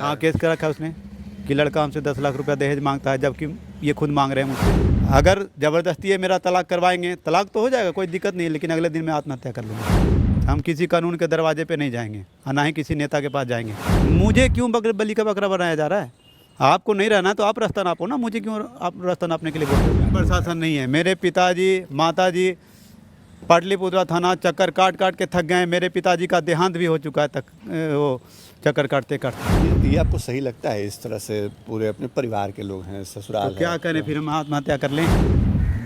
हाँ, केस कर रखा है उसने कि लड़का हमसे 10 लाख रुपया दहेज मांगता है, जबकि ये खुद मांग रहे हैं मुझसे। अगर ज़बरदस्ती है मेरा तलाक करवाएंगे, तलाक तो हो जाएगा, कोई दिक्कत नहीं है, लेकिन अगले दिन मैं आत्महत्या कर लूँगा। हम किसी कानून के दरवाजे पे नहीं जाएंगे और ना ही किसी नेता के पास जाएंगे। मुझे क्यों बलि का बकरा बनाया जा रहा है? आपको नहीं रहना तो आप रास्ता नापो ना, मुझे क्यों आप रास्ता नापने के लिए बोल रहे हो? प्रशासन नहीं है। मेरे पिताजी माताजी पाटलिपुत्रा थाना चक्कर काट काट के थक गए हैं। मेरे पिताजी का देहांत भी हो चुका है तक वो चक्कर काटते काटते। ये आपको सही लगता है? इस तरह से पूरे अपने परिवार के लोग हैं, ससुराल तो क्या करें फिर, हम आत्महत्या कर लें?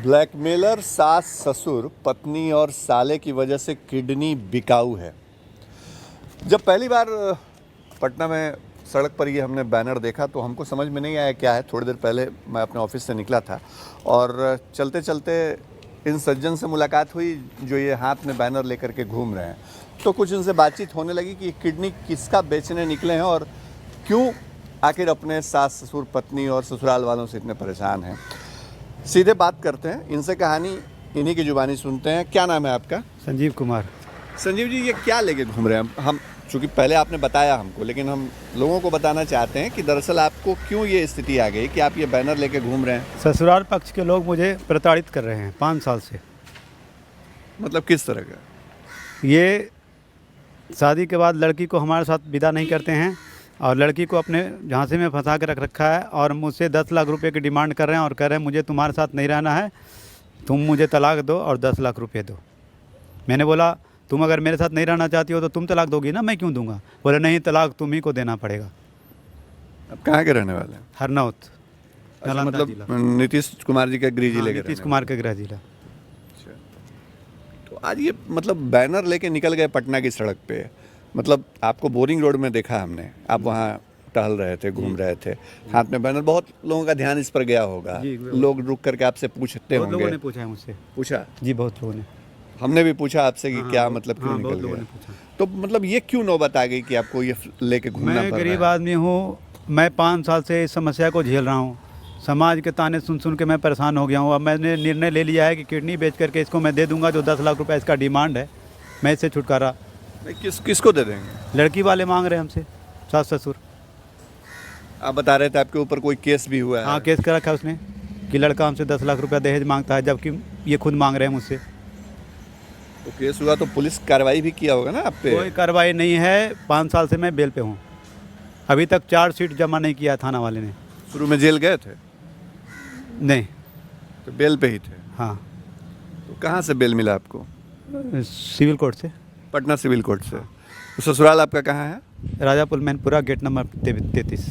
ब्लैकमेलर सास ससुर पत्नी और साले की वजह से किडनी बिकाऊ है। जब पहली बार पटना में सड़क पर ये हमने बैनर देखा तो हमको समझ में नहीं आया क्या है। थोड़ी देर पहले मैं अपने ऑफिस से निकला था और चलते चलते इन सज्जन से मुलाकात हुई जो ये हाथ में बैनर लेकर के घूम रहे हैं। तो कुछ इनसे बातचीत होने लगी कि किडनी किसका बेचने निकले हैं और क्यों आखिर अपने सास ससुर पत्नी और ससुराल वालों से इतने परेशान हैं। सीधे बात करते हैं इनसे, कहानी इन्हीं की जुबानी सुनते हैं। क्या नाम है आपका? संजीव कुमार। संजीव जी, ये क्या लेके घूम रहे हैं? हम चूँकि पहले आपने बताया हमको, लेकिन हम लोगों को बताना चाहते हैं कि दरअसल आपको क्यों ये स्थिति आ गई कि आप ये बैनर लेके घूम रहे हैं। ससुराल पक्ष के लोग मुझे प्रताड़ित कर रहे हैं 5 साल से। मतलब किस तरह का? ये शादी के बाद लड़की को हमारे साथ विदा नहीं करते हैं और लड़की को अपने झांसे में फंसा के रख रखा है और मुझसे 10 लाख रुपए की डिमांड कर रहे हैं और कह रहे हैं मुझे तुम्हारे साथ नहीं रहना है, तुम मुझे तलाक दो और 10 लाख रुपए दो। मैंने बोला तुम अगर मेरे साथ नहीं रहना चाहती हो तो तुम तलाक दोगी ना, मैं क्यों दूंगा? बोले नहीं, तलाक तुम ही को देना पड़ेगा। अब कहाँ के रहने वाले हैं? हरनौत। अच्छा, मतलब नीतीश कुमार जी का गृह जिले के? नीतीश कुमार का गृह जिला। तो आज ये मतलब बैनर लेके निकल गए पटना की सड़क पे। मतलब आपको बोरिंग रोड में देखा हमने, आप वहाँ टहल रहे थे, घूम रहे थे, हाथ में बैनर। बहुत लोगों का ध्यान इस पर गया होगा, लोग रुक करके आपसे पूछते होंगे। लोगों ने पूछा है मुझसे। पूछा जी, बहुत लोगों ने। हमने भी पूछा आपसे कि क्या मतलब क्यों निकल गया? तो मतलब ये क्यों नौबत आ गई कि आपको ये लेके घूमना पड़ रहा है? मैं गरीब आदमी हूँ, मैं 5 साल से इस समस्या को झेल रहा हूँ। समाज के ताने सुन सुन के मैं परेशान हो गया हूँ। अब मैंने निर्णय ले लिया है कि किडनी बेच करके इसको मैं दे दूंगा। जो 10 लाख रुपए इसका डिमांड है, मैं इससे छुटकारा। किसको दे देंगे? लड़की वाले मांग रहे हैं हमसे, सास ससुर। आप बता रहे थे आपके ऊपर कोई केस भी हुआ है? हाँ, केस कर रखा है उसने कि लड़का हमसे 10 लाख रुपया दहेज मांगता है, जबकि ये खुद मांग रहे हैं मुझसे। तो केस हुआ तो पुलिस कार्रवाई भी किया होगा ना आप पे? कोई कार्रवाई नहीं है। 5 साल से मैं बेल पे हूँ, अभी तक चार्जशीट जमा नहीं किया थाना वाले ने। शुरू में जेल गए थे? नहीं। तो बेल पे ही थे? हाँ। तो कहाँ से बेल मिला आपको? सिविल कोर्ट से। पटना सिविल कोर्ट से। तो ससुराल आपका कहाँ है? Rajapur Mainpura, gate number 33।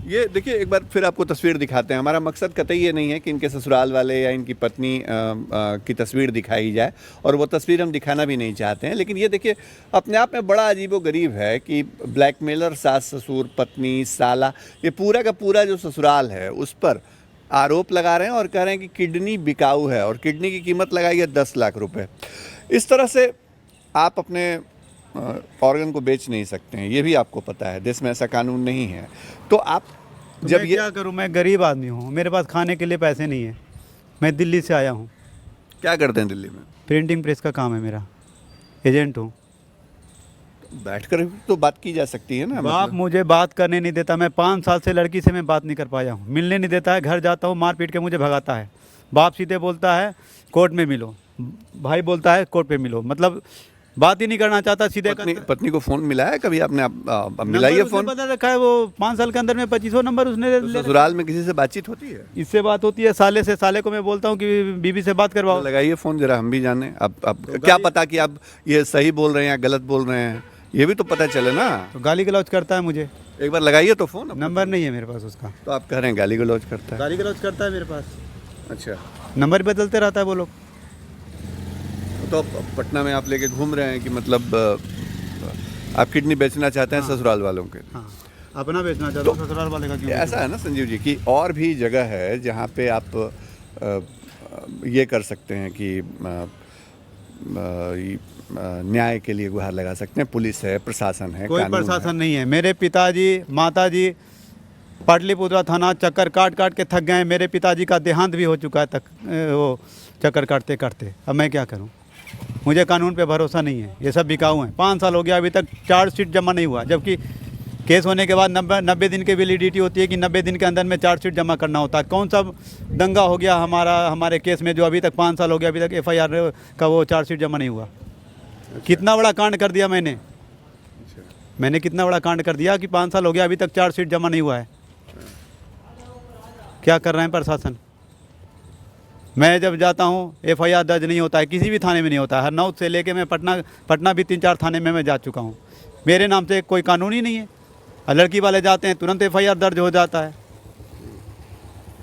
ये देखिए, एक बार फिर आपको तस्वीर दिखाते हैं। हमारा मकसद कतई ये नहीं है कि इनके ससुराल वाले या इनकी पत्नी की तस्वीर दिखाई जाए, और वो तस्वीर हम दिखाना भी नहीं चाहते हैं। लेकिन ये देखिए, अपने आप में बड़ा अजीबोगरीब है कि ब्लैकमेलर सास ससुर पत्नी साला, ये पूरा का पूरा जो ससुराल है उस पर आरोप लगा रहे हैं और कह रहे हैं कि किडनी बिकाऊ है और किडनी की कीमत लगाई है 10 लाख रुपए। इस तरह से आप अपने ऑर्गन को बेच नहीं सकते हैं, ये भी आपको पता है। देश में ऐसा कानून नहीं है। तो आप जब मैं क्या करूं, मैं गरीब आदमी हूं, मेरे पास खाने के लिए पैसे नहीं है। मैं दिल्ली से आया हूं। क्या करते हैं दिल्ली में? प्रिंटिंग प्रेस का काम है मेरा, एजेंट हूं। बैठकर तो बात की जा सकती है ना। बाप मुझे बात करने नहीं देता। मैं 5 साल से लड़की से मैं बात नहीं कर पाया हूँ, मिलने नहीं देता है। घर जाता हूँ, मार पीट के मुझे भगाता है। बाप सीधे बोलता है कोर्ट में मिलो, भाई बोलता है कोर्ट पे मिलो। मतलब बात ही नहीं करना चाहता, सीधे पत्नी को फोन मिला है कभी आपने? मिलाइए फोन। पता रखा है वो 5 साल के अंदर में 2500 नंबर उसने। ससुराल में किसी से बातचीत होती है? इससे बात होती है, साले से। साले को मैं बोलता हूँ कि बीबी से बात करवाओ। लगाइए फोन जरा, हम भी जाने। अब क्या पता कि आप ये सही बोल रहे हैं या गलत बोल रहे हैं, ये भी तो पता चले ना। तो गाली गलौज करता है मुझे। एक बार लगाइए तो फोन। नंबर नहीं है मेरे पास उसका। तो आप कह रहे हैं गाली गलौज करता है? गाली गलौज करता है मेरे पास। अच्छा, नंबर बदलते रहता है वो लोग। तो पटना में आप लेके घूम रहे हैं कि मतलब आप किडनी बेचना चाहते हैं? हाँ। ससुराल वालों के? हाँ, अपना बेचना चाहता हूँ। ससुराल वाले का क्यों? ऐसा है ना संजीव जी कि और भी जगह है जहाँ पे आप ये कर सकते हैं कि न्याय के लिए गुहार लगा सकते हैं। पुलिस है, प्रशासन है, कोई प्रशासन नहीं है। मेरे पिताजी माताजी पाटलिपुत्रा थाना चक्कर काट काट के थक गए हैं। मेरे पिताजी का देहांत भी हो चुका है तक वो चक्कर काटते काटते। अब मैं क्या करूं? मुझे कानून पे भरोसा नहीं है। ये सब बिकाऊ हैं। 5 साल हो गया, अभी तक चार्जशीट जमा नहीं हुआ, जबकि केस होने के बाद 90 दिन की वैलिडिटी होती है कि 90 दिन के अंदर में चार्जशीट जमा करना होता है। कौन सा दंगा हो गया हमारे केस में जो अभी तक 5 साल हो गया, अभी तक FIR का वो चार्जशीट जमा नहीं हुआ। कितना बड़ा कांड कर दिया मैंने कितना बड़ा कांड कर दिया कि 5 साल हो गया, अभी तक चार्जशीट जमा नहीं हुआ है। क्या कर रहे हैं प्रशासन? मैं जब जाता हूँ FIR दर्ज नहीं होता है, किसी भी थाने में नहीं होता है। हरनौत से लेके मैं पटना भी 3-4 थाने में मैं जा चुका हूँ। मेरे नाम से कोई कानून ही नहीं है। और लड़की वाले जाते हैं तुरंत FIR दर्ज हो जाता है।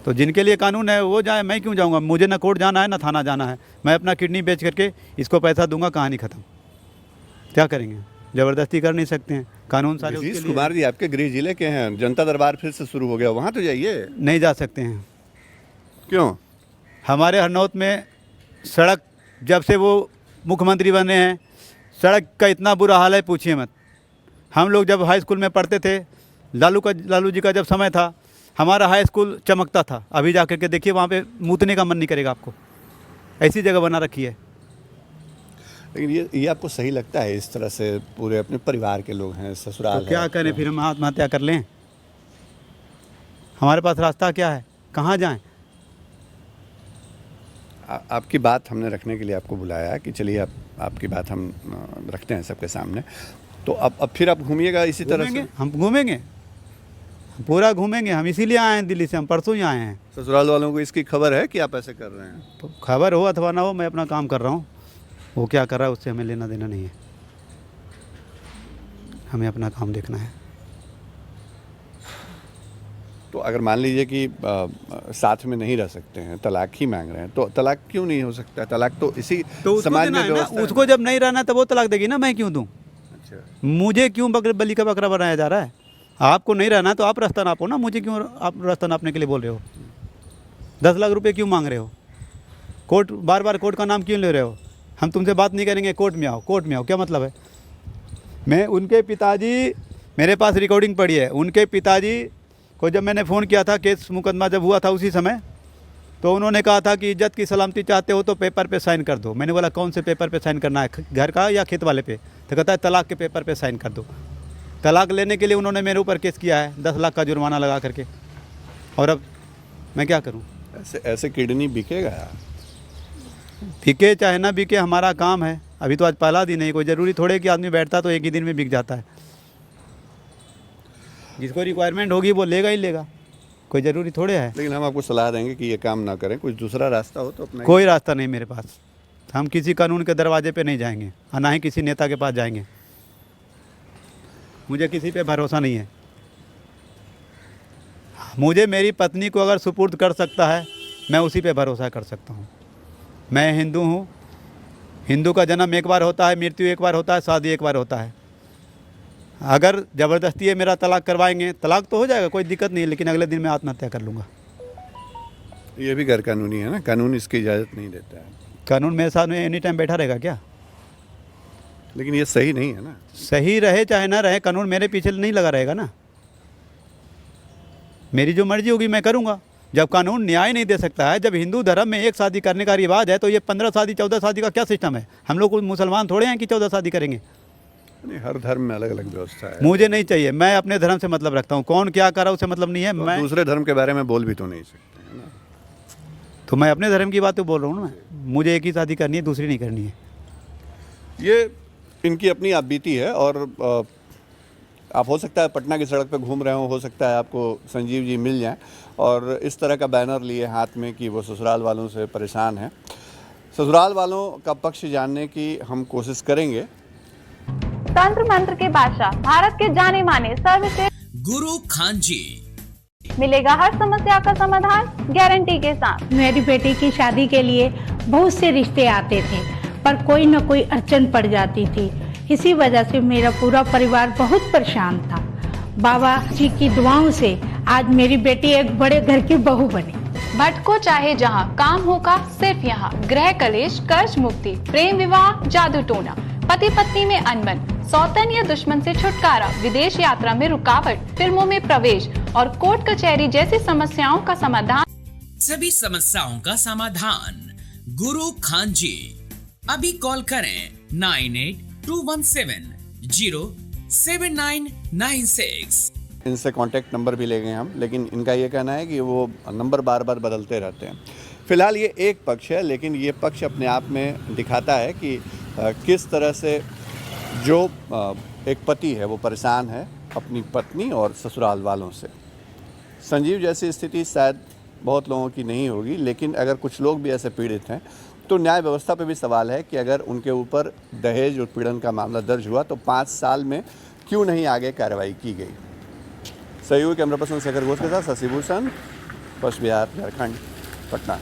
तो जिनके लिए कानून है वो जाए, मैं क्यों जाऊँगा? मुझे ना कोर्ट जाना है ना थाना जाना है। मैं अपना किडनी बेच करके इसको पैसा दूंगा, कहानी ख़त्म। क्या करेंगे? ज़बरदस्ती कर नहीं सकते हैं, कानून सारे उसके नीतीश लिए। कुमार जी आपके गृह जिले के हैं, जनता दरबार फिर से शुरू हो गया, वहाँ तो जाइए। नहीं जा सकते हैं। क्यों? हमारे हरनौत में सड़क जब से वो मुख्यमंत्री बने हैं, सड़क का इतना बुरा हाल है पूछिए मत। हम लोग जब हाई स्कूल में पढ़ते थे, लालू जी का जब समय था, हमारा हाई स्कूल चमकता था। अभी जा कर के देखिए, वहाँ पे मूतने का मन नहीं करेगा आपको, ऐसी जगह बना रखी है। लेकिन ये आपको सही लगता है? इस तरह से पूरे अपने परिवार के लोग हैं, ससुराल तो क्या करें फिर? हम आत्महत्या कर लें? हमारे पास रास्ता क्या है? कहाँ जाएं? आपकी बात हमने रखने के लिए आपको बुलाया कि चलिए आपकी बात हम रखते हैं सबके सामने। तो अब फिर आप घूमिएगा इसी तरह से? हम घूमेंगे, हम पूरा घूमेंगे। हम इसीलिए आए हैं दिल्ली से, हम परसों ही आए हैं। ससुराल वालों को इसकी खबर है कि आप ऐसे कर रहे हैं? तो खबर हो अथवा ना हो, मैं अपना काम कर रहा हूँ। वो क्या कर रहा है उससे हमें लेना देना नहीं है। हमें अपना काम देखना है। तो अगर मान लीजिए कि साथ में नहीं रह सकते हैं, तलाक ही मांग रहे हैं, तो तलाक क्यों नहीं हो सकता? तलाक तो इसी समाज में व्यवस्था है। उसको जब नहीं रहना तो वो तलाक देगी ना, मैं क्यों दूँ? अच्छा, मुझे क्यों बलि का बकरा बनाया जा रहा है? आपको नहीं रहना तो आप रास्ता नापो ना, मुझे क्यों आप रास्ता नापने के लिए बोल रहे हो? 10 लाख रुपए क्यों मांग रहे हो? कोर्ट बार बार कोर्ट का नाम क्यों ले रहे हो? हम तुमसे बात नहीं करेंगे, कोर्ट में आओ, कोर्ट में आओ, क्या मतलब है? मैं उनके पिताजी, मेरे पास रिकॉर्डिंग पड़ी है, उनके पिताजी को जब मैंने फ़ोन किया था, केस मुकदमा जब हुआ था उसी समय, तो उन्होंने कहा था कि इज्जत की सलामती चाहते हो तो पेपर पे साइन कर दो। मैंने बोला कौन से पेपर पे साइन करना है, घर का या खेत वाले पे? तो कहता है तलाक के पेपर पे साइन कर दो। तलाक लेने के लिए उन्होंने मेरे ऊपर केस किया है, 10 लाख का जुर्माना लगा करके। और अब मैं क्या करूं? ऐसे किडनी बिकेगा? बिके चाहे ना बिके, हमारा काम है। अभी तो आज पहला दिन है, कोई ज़रूरी थोड़े कि आदमी बैठता तो एक ही दिन में बिक जाता है। जिसको रिक्वायरमेंट होगी वो लेगा ही लेगा, कोई ज़रूरी थोड़े है। लेकिन हम आपको सलाह देंगे कि ये काम ना करें, कुछ दूसरा रास्ता हो तो अपना। कोई रास्ता नहीं मेरे पास। हम किसी कानून के दरवाजे पे नहीं जाएंगे और ना ही किसी नेता के पास जाएंगे। मुझे किसी पे भरोसा नहीं है। मुझे मेरी पत्नी को अगर सुपुर्द कर सकता है, मैं उसी पे भरोसा कर सकता हूँ। मैं हिंदू हूँ, हिंदू का जन्म एक बार होता है, मृत्यु एक बार होता है, शादी एक बार होता है। अगर ज़बरदस्ती है मेरा तलाक करवाएंगे, तलाक तो हो जाएगा, कोई दिक्कत नहीं, लेकिन अगले दिन मैं आत्महत्या कर लूँगा। ये भी गैर कानूनी है ना, कानून इसकी इजाज़त नहीं देता है। कानून मेरे साथ में एनी टाइम बैठा रहेगा क्या? लेकिन ये सही नहीं है ना। सही रहे चाहे ना रहे, कानून मेरे पीछे नहीं लगा रहेगा ना। मेरी जो मर्जी होगी मैं करूँगा। जब कानून न्याय नहीं दे सकता है, जब हिंदू धर्म में एक शादी करने का रिवाज है, तो ये 15 शादी 14 शादी का क्या सिस्टम है? हम लोग कोई मुसलमान थोड़े हैं कि 14 शादी करेंगे। नहीं, हर धर्म में अलग अलग व्यवस्था है। मुझे नहीं चाहिए, मैं अपने धर्म से मतलब रखता हूँ। कौन क्या कर रहा है उससे मतलब नहीं है। तो मैं दूसरे धर्म के बारे में बोल भी तो नहीं सकते हैं ना। तो मैं अपने धर्म की बात तो बोल रहा हूँ ना। मुझे एक ही शादी करनी है, दूसरी नहीं करनी है। ये इनकी अपनी आप बीती है। और आप हो सकता है पटना की सड़क पे घूम रहे हो सकता है आपको संजीव जी मिल जाएं और इस तरह का बैनर लिए हाथ में कि वो ससुराल वालों से परेशान हैं। ससुराल वालों का पक्ष जानने की हम कोशिश करेंगे। तंत्र मंत्र के बादशाह, भारत के जाने माने सर्वश्रेष्ठ गुरु खान जी, मिलेगा हर समस्या का समाधान गारंटी के साथ। मेरी बेटी की शादी के लिए बहुत से रिश्ते आते थे, पर कोई न कोई अड़चन पड़ जाती थी। इसी वजह से मेरा पूरा परिवार बहुत परेशान था। बाबा जी की दुआओं से आज मेरी बेटी एक बड़े घर की बहू बनी। भटको चाहे जहां, काम होगा सिर्फ यहाँ। गृह कलेश, कर्ज मुक्ति, प्रेम विवाह, जादू टोना, पति पत्नी में अनबन, सौतन या दुश्मन से छुटकारा, विदेश यात्रा में रुकावट, फिल्मों में प्रवेश और कोर्ट कचहरी जैसी समस्याओं का समाधान। सभी समस्याओं का समाधान गुरु खान जी। अभी कॉल करें 98217079 96। इनसे कांटेक्ट नंबर भी ले गए हम, लेकिन इनका ये कहना है कि वो नंबर बार बार बदलते रहते हैं। फिलहाल ये एक पक्ष है, लेकिन ये पक्ष अपने आप में दिखाता है कि किस तरह से जो एक पति है वो परेशान है अपनी पत्नी और ससुराल वालों से। संजीव जैसी स्थिति शायद बहुत लोगों की नहीं होगी, लेकिन अगर कुछ लोग भी ऐसे पीड़ित हैं तो न्याय व्यवस्था पे भी सवाल है कि अगर उनके ऊपर दहेज उत्पीड़न का मामला दर्ज हुआ तो 5 साल में क्यों नहीं आगे कार्रवाई की गई। सहयोगी कैमरा पर्सन शेखर घोष के साथ शशि भूषण, पश्चिम बिहार, झारखंड, पटना।